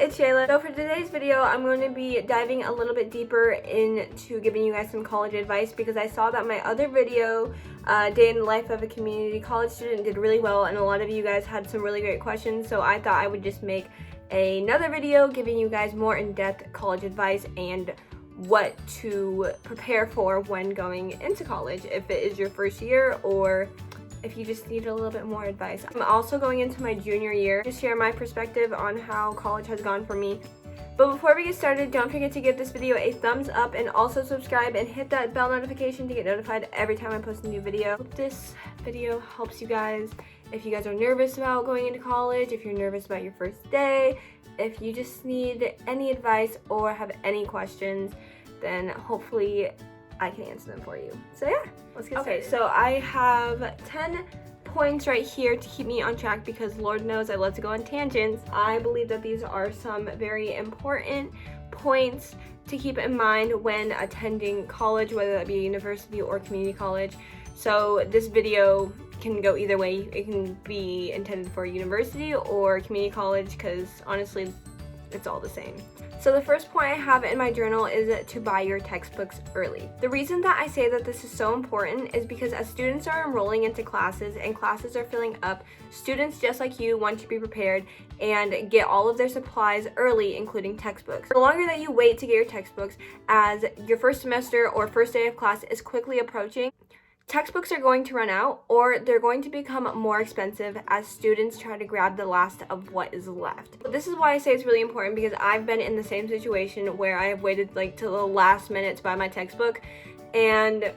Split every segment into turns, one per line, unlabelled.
it's Shayla. So for today's video, I'm going to be diving a little bit deeper into giving you guys some college advice because I saw that my other video, Day in the Life of a Community College Student, did really well, and a lot of you guys had some really great questions, so I thought I would just make another video giving you guys more in-depth college advice and what to prepare for when going into college, if it is your first year or if you just need a little bit more advice. I'm also going into my junior year to share my perspective on how college has gone for me. But before we get started, don't forget to give this video a thumbs up and also subscribe and hit that bell notification to get notified every time I post a new video. Hope this video helps you guys. If you guys are nervous about going into college, if you're nervous about your first day, if you just need any advice or have any questions, then hopefully I can answer them for you. So yeah, let's get started. Okay, so I have 10 points right here to keep me on track because Lord knows I love to go on tangents. I believe that these are some very important points to keep in mind when attending college, whether that be a university or community college. So this video can go either way. It can be intended for university or community college because honestly, it's all the same. So the first point I have in my journal is to buy your textbooks early. The reason that I say that this is so important is because as students are enrolling into classes and classes are filling up, students just like you want to be prepared and get all of their supplies early, including textbooks. The longer that you wait to get your textbooks, as your first semester or first day of class is quickly approaching, textbooks are going to run out or they're going to become more expensive as students try to grab the last of what is left. But this is why I say it's really important because I've been in the same situation where I have waited like till the last minute to buy my textbook and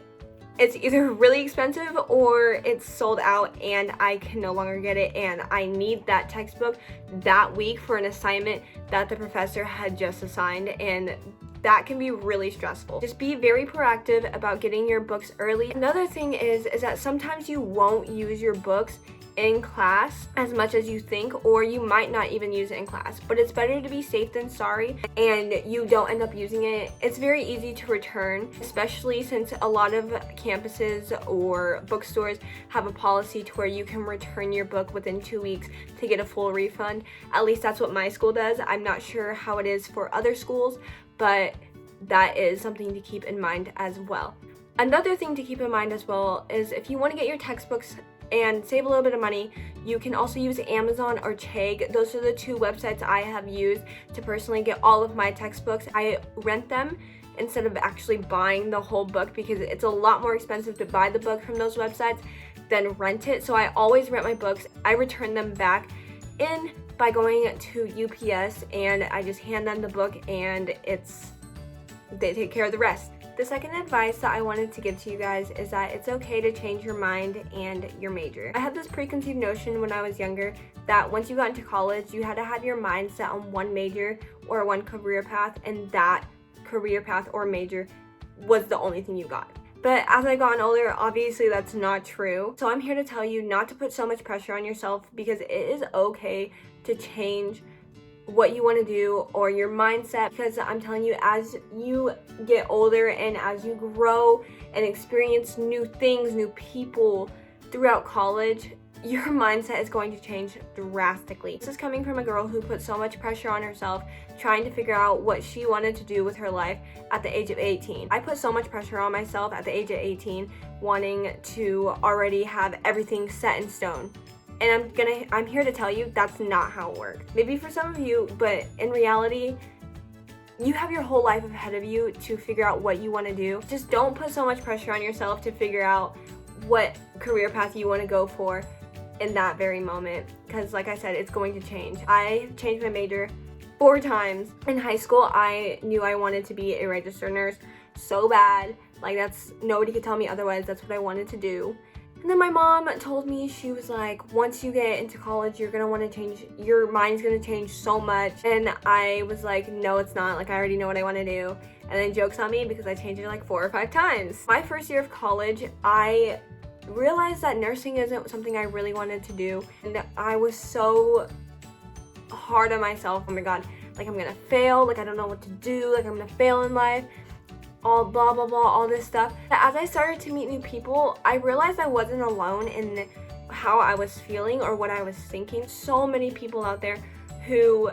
it's either really expensive or it's sold out and I can no longer get it and I need that textbook that week for an assignment that the professor had just assigned, and that can be really stressful. Just be very proactive about getting your books early. Another thing is that sometimes you won't use your books in class as much as you think, or you might not even use it in class, but it's better to be safe than sorry and you don't end up using it. It's very easy to return, especially since a lot of campuses or bookstores have a policy to where you can return your book within 2 weeks to get a full refund. At least that's what my school does. I'm not sure how it is for other schools, but that is something to keep in mind as well. Another thing to keep in mind as well is if you want to get your textbooks and save a little bit of money, you can also use Amazon or Chegg. Those are the two websites I have used to personally get all of my textbooks. I rent them instead of actually buying the whole book because it's a lot more expensive to buy the book from those websites than rent it. So I always rent my books. I return them back in by going to UPS and I just hand them the book and they take care of the rest. The second advice that I wanted to give to you guys is that it's okay to change your mind and your major. I had this preconceived notion when I was younger that once you got into college, you had to have your mind set on one major or one career path, and that career path or major was the only thing you got. But as I got older, obviously that's not true. So I'm here to tell you not to put so much pressure on yourself because it is okay to change what you want to do or your mindset, because I'm telling you, as you get older and as you grow and experience new things, new people throughout college, your mindset is going to change drastically. This is coming from a girl who put so much pressure on herself trying to figure out what she wanted to do with her life at the age of 18. I put so much pressure on myself at the age of 18, wanting to already have everything set in stone. And I'm here to tell you that's not how it works. Maybe for some of you, but in reality, you have your whole life ahead of you to figure out what you want to do. Just don't put so much pressure on yourself to figure out what career path you want to go for in that very moment, because like I said, it's going to change. I changed my major 4 times. In high school, I knew I wanted to be a registered nurse so bad. Like nobody could tell me otherwise. That's what I wanted to do. And then my mom told me, she was like, once you get into college, you're gonna want to change, your mind's gonna change so much. And I was like, no, it's not. Like, I already know what I want to do. And then jokes on me because I changed it like 4 or 5 times. My first year of college, I realized that nursing isn't something I really wanted to do. And I was so hard on myself. Oh my God, like I'm gonna fail. Like I don't know what to do. Like I'm gonna fail in life. All blah blah blah, all this stuff. As I started to meet new people, I realized I wasn't alone in how I was feeling or what I was thinking. So many people out there who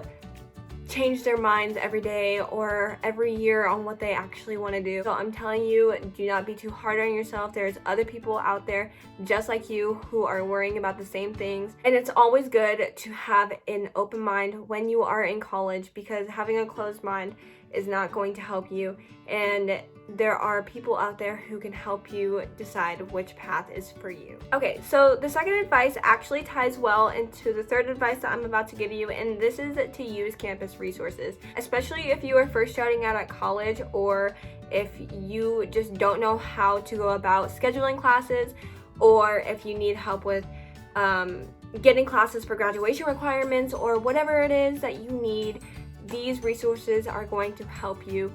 change their minds every day or every year on what they actually want to do. So I'm telling you, do not be too hard on yourself. There's other people out there just like you who are worrying about the same things. And it's always good to have an open mind when you are in college, because having a closed mind is not going to help you, and there are people out there who can help you decide which path is for you. Okay, so the second advice actually ties well into the third advice that I'm about to give you, and this is to use campus resources, especially if you are first starting out at college, or if you just don't know how to go about scheduling classes, or if you need help with getting classes for graduation requirements, or whatever it is that you need. These resources are going to help you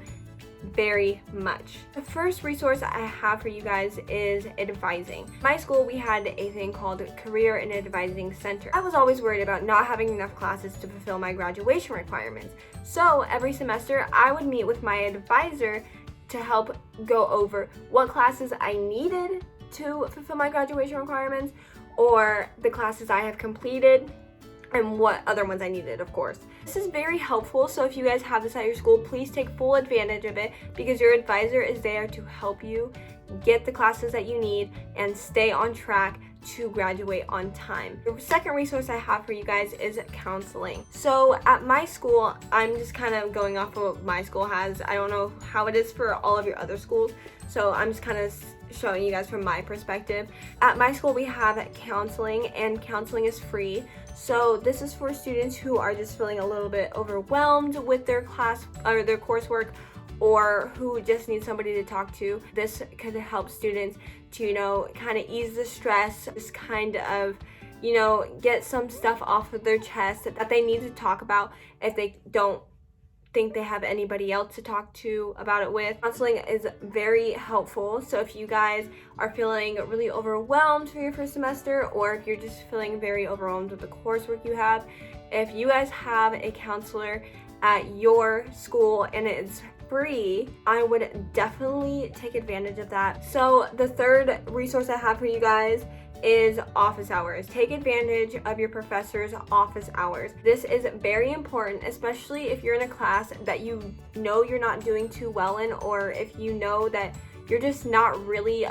very much. The first resource I have for you guys is advising. My school, we had a thing called Career and Advising Center. I was always worried about not having enough classes to fulfill my graduation requirements. So every semester I would meet with my advisor to help go over what classes I needed to fulfill my graduation requirements, or the classes I have completed, and what other ones I needed, of course. This is very helpful, so if you guys have this at your school, please take full advantage of it, because your advisor is there to help you get the classes that you need and stay on track to graduate on time. The second resource I have for you guys is counseling. So at my school, I'm just kind of going off of what my school has. I don't know how it is for all of your other schools, so I'm just kind of showing you guys from my perspective. At my school, we have counseling, and counseling is free. So this is for students who are just feeling a little bit overwhelmed with their class or their coursework, or who just need somebody to talk to. This could help students to, you know, kind of ease the stress, just kind of, you know, get some stuff off of their chest that they need to talk about if they don't think they have anybody else to talk to about it with. Counseling is very helpful. So if you guys are feeling really overwhelmed for your first semester, or if you're just feeling very overwhelmed with the coursework you have, if you guys have a counselor at your school and it's free, I would definitely take advantage of that. So the third resource I have for you guys is office hours. Take advantage of your professor's office hours. This is very important, especially if you're in a class that you know you're not doing too well in, or if you know that you're just not really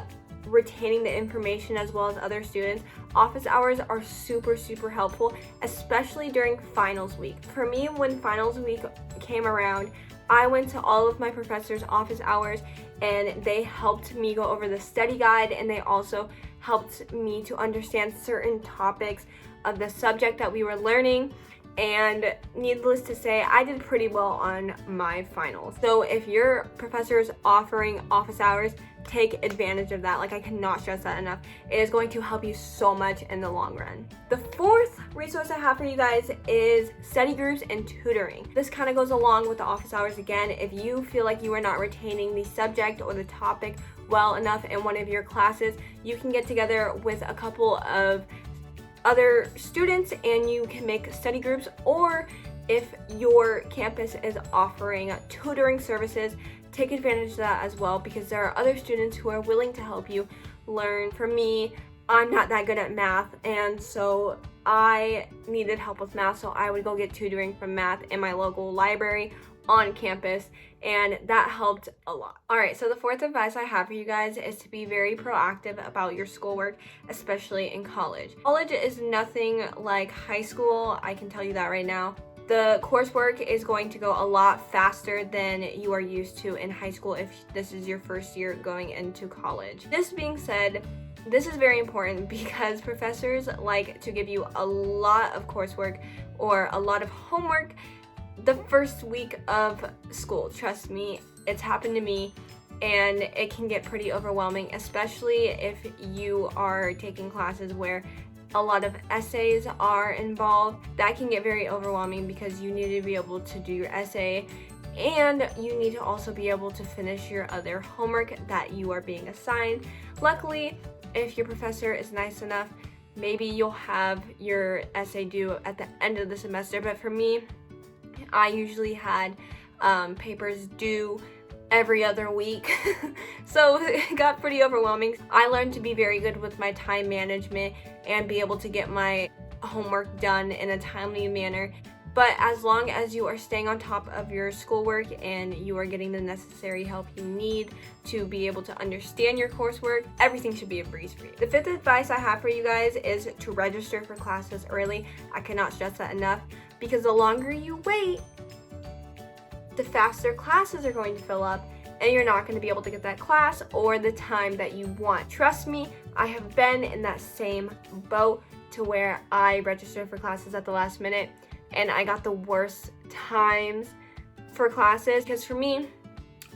retaining the information as well as other students. Office hours are super helpful, especially during finals week. For me, when finals week came around, I went to all of my professors' office hours, and they helped me go over the study guide, and they also helped me to understand certain topics of the subject that we were learning. And needless to say, I did pretty well on my finals. So if your professor is offering office hours, take advantage of that. Like, I cannot stress that enough. It is going to help you so much in the long run. The fourth resource I have for you guys is study groups and tutoring. This kind of goes along with the office hours again. If you feel like you are not retaining the subject or the topic well enough in one of your classes, you can get together with a couple of other students and you can make study groups, or if your campus is offering tutoring services, take advantage of that as well, because there are other students who are willing to help you learn. For me, I'm not that good at math, and so I needed help with math, so I would go get tutoring from math in my local library on campus, and that helped a lot. Alright, so the fourth advice I have for you guys is to be very proactive about your schoolwork, especially in college. College is nothing like high school, I can tell you that right now. The coursework is going to go a lot faster than you are used to in high school if this is your first year going into college. This being said, this is very important because professors like to give you a lot of coursework or a lot of homework the first week of school. Trust me, it's happened to me, and it can get pretty overwhelming, especially if you are taking classes where a lot of essays are involved. That can get very overwhelming because you need to be able to do your essay, and you need to also be able to finish your other homework that you are being assigned. Luckily, if your professor is nice enough, maybe you'll have your essay due at the end of the semester, but for me, I usually had papers due every other week, so it got pretty overwhelming. I learned to be very good with my time management and be able to get my homework done in a timely manner. But as long as you are staying on top of your schoolwork and you are getting the necessary help you need to be able to understand your coursework, everything should be a breeze for you. The fifth advice I have for you guys is to register for classes early. I cannot stress that enough, because the longer you wait, the faster classes are going to fill up, and you're not going to be able to get that class or the time that you want. Trust me, I have been in that same boat to where I registered for classes at the last minute and I got the worst times for classes, because for me,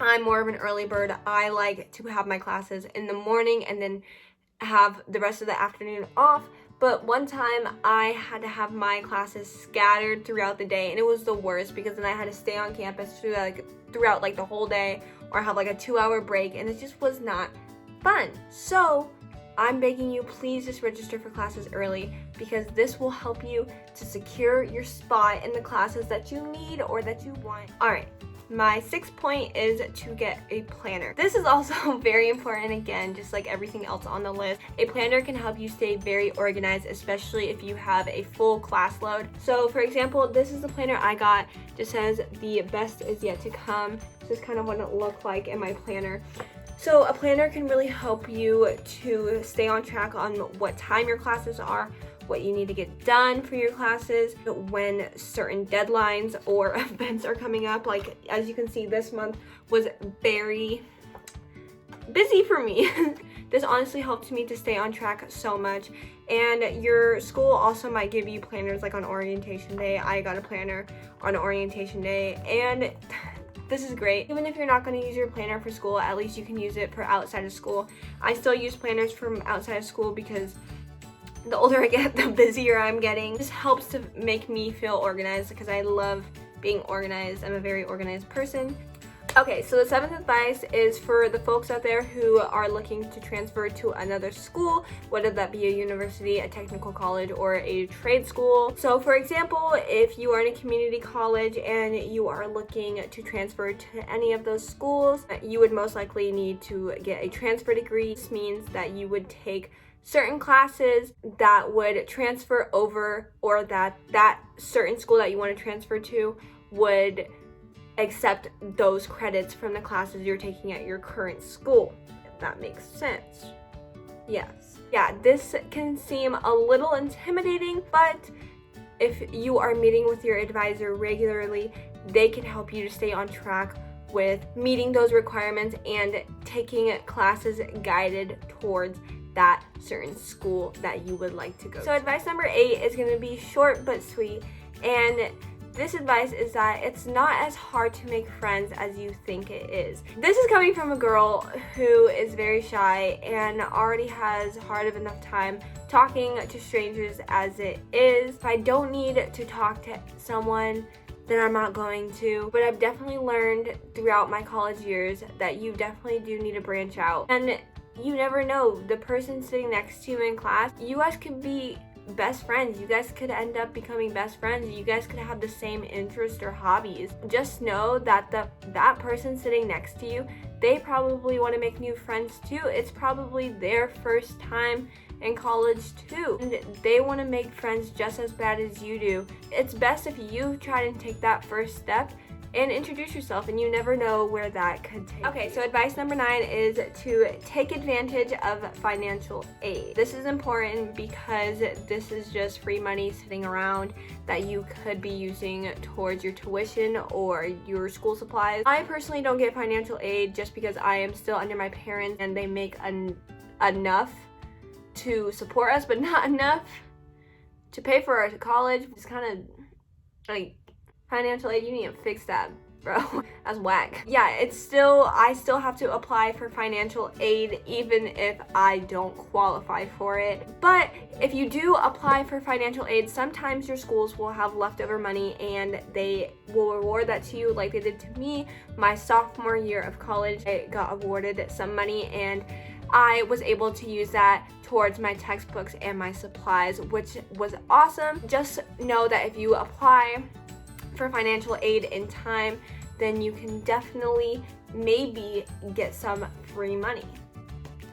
I'm more of an early bird. I like to have my classes in the morning and then have the rest of the afternoon off. But one time I had to have my classes scattered throughout the day, and it was the worst, because then I had to stay on campus throughout like the whole day, or have like a 2-hour break, and it just was not fun. So I'm begging you, please just register for classes early, because this will help you to secure your spot in the classes that you need or that you want. All right, my sixth point is to get a planner. This is also very important. Again, just like everything else on the list, a planner can help you stay very organized, especially if you have a full class load. So for example, this is the planner I got. Just says the best is yet to come. This is kind of what it looked like in my planner. So a planner can really help you to stay on track on what time your classes are, what you need to get done for your classes, when certain deadlines or events are coming up. Like, as you can see, this month was very busy for me. This honestly helped me to stay on track so much. And your school also might give you planners like on orientation day. I got a planner on orientation day, and this is great. Even if you're not going to use your planner for school, at least you can use it for outside of school. I still use planners from outside of school because the older I get, the busier I'm getting. This helps to make me feel organized, because I love being organized. I'm a very organized person. Okay, so the seventh advice is for the folks out there who are looking to transfer to another school, whether that be a university, a technical college, or a trade school. So for example, if you are in a community college and you are looking to transfer to any of those schools, you would most likely need to get a transfer degree. This means that you would take certain classes that would transfer over, or that certain school that you want to transfer to would accept those credits from the classes you're taking at your current school, if that makes sense. Yes. Yeah, this can seem a little intimidating, but if you are meeting with your advisor regularly, they can help you to stay on track with meeting those requirements and taking classes guided towards that certain school that you would like to go to. So advice number 8 is going to be short but sweet, and this advice is that it's not as hard to make friends as you think it is. This is coming from a girl who is very shy and already has hard of enough time talking to strangers as it is. If I don't need to talk to someone, then I'm not going to. But I've definitely learned throughout my college years that you definitely do need to branch out. And you never know, the person sitting next to you in class, you guys could be best friends. You guys could end up becoming best friends. You guys could have the same interests or hobbies. Just know that that person sitting next to you, they probably want to make new friends too. It's probably their first time in college too, and they want to make friends just as bad as you do. It's best if you try and take that first step and introduce yourself, and you never know where that could take you. Okay, so advice number 9 is to take advantage of financial aid. This is important because this is just free money sitting around that you could be using towards your tuition or your school supplies. I personally don't get financial aid just because I am still under my parents and they make enough to support us, but not enough to pay for our college. It's kind of like, financial aid, you need to fix that, bro. That's whack. Yeah, I still have to apply for financial aid even if I don't qualify for it. But if you do apply for financial aid, sometimes your schools will have leftover money and they will reward that to you, like they did to me my sophomore year of college. I got awarded some money and I was able to use that towards my textbooks and my supplies, which was awesome. Just know that if you apply for financial aid in time, then you can definitely maybe get some free money.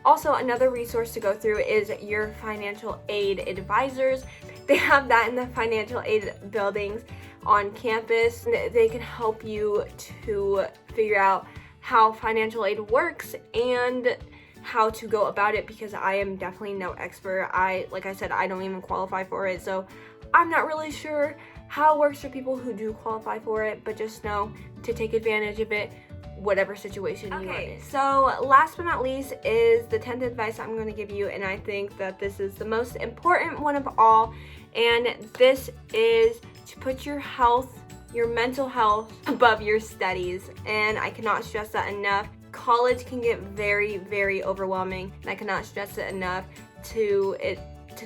Also, another resource to go through is your financial aid advisors. They have that in the financial aid buildings. on campus. They can help you to figure out how financial aid works and how to go about it, because I am definitely no expert. Like I said, I don't even qualify for it, so I'm not really sure how it works for people who do qualify for it, but just know to take advantage of it, whatever situation you are in. So last but not least is the 10th advice I'm going to give you, and I think that this is the most important one of all, and this is to put your health, your mental health, above your studies. And I cannot stress that enough. College can get very, very overwhelming, and I cannot stress it enough to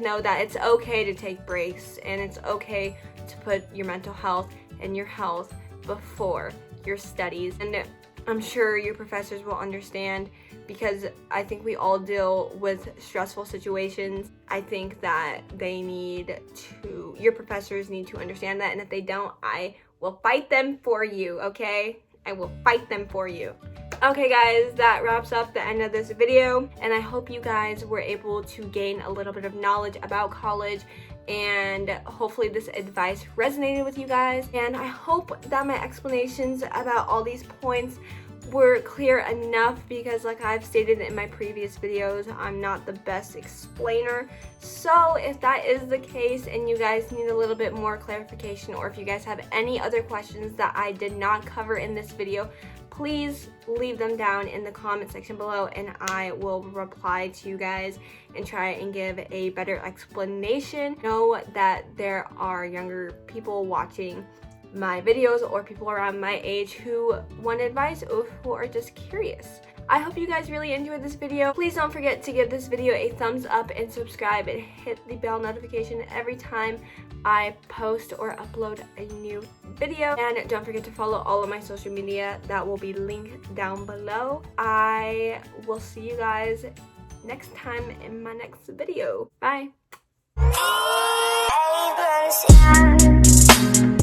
know that it's okay to take breaks, and it's okay to put your mental health and your health before your studies. And I'm sure your professors will understand, because I think we all deal with stressful situations. I think that your professors need to understand that, and if they don't, I will fight them for you, okay? I will fight them for you. Okay guys, that wraps up the end of this video, and I hope you guys were able to gain a little bit of knowledge about college, and hopefully this advice resonated with you guys, and I hope that my explanations about all these points were clear enough, because like I've stated in my previous videos, I'm not the best explainer. So if that is the case and you guys need a little bit more clarification, or if you guys have any other questions that I did not cover in this video, please leave them down in the comment section below, and I will reply to you guys and try and give a better explanation. Know that there are younger people watching my videos, or people around my age who want advice, or who are just curious. I hope you guys really enjoyed this video. Please don't forget to give this video a thumbs up and subscribe, and hit the bell notification every time I post or upload a new video. And don't forget to follow all of my social media that will be linked down below. I will see you guys next time in my next video. Bye.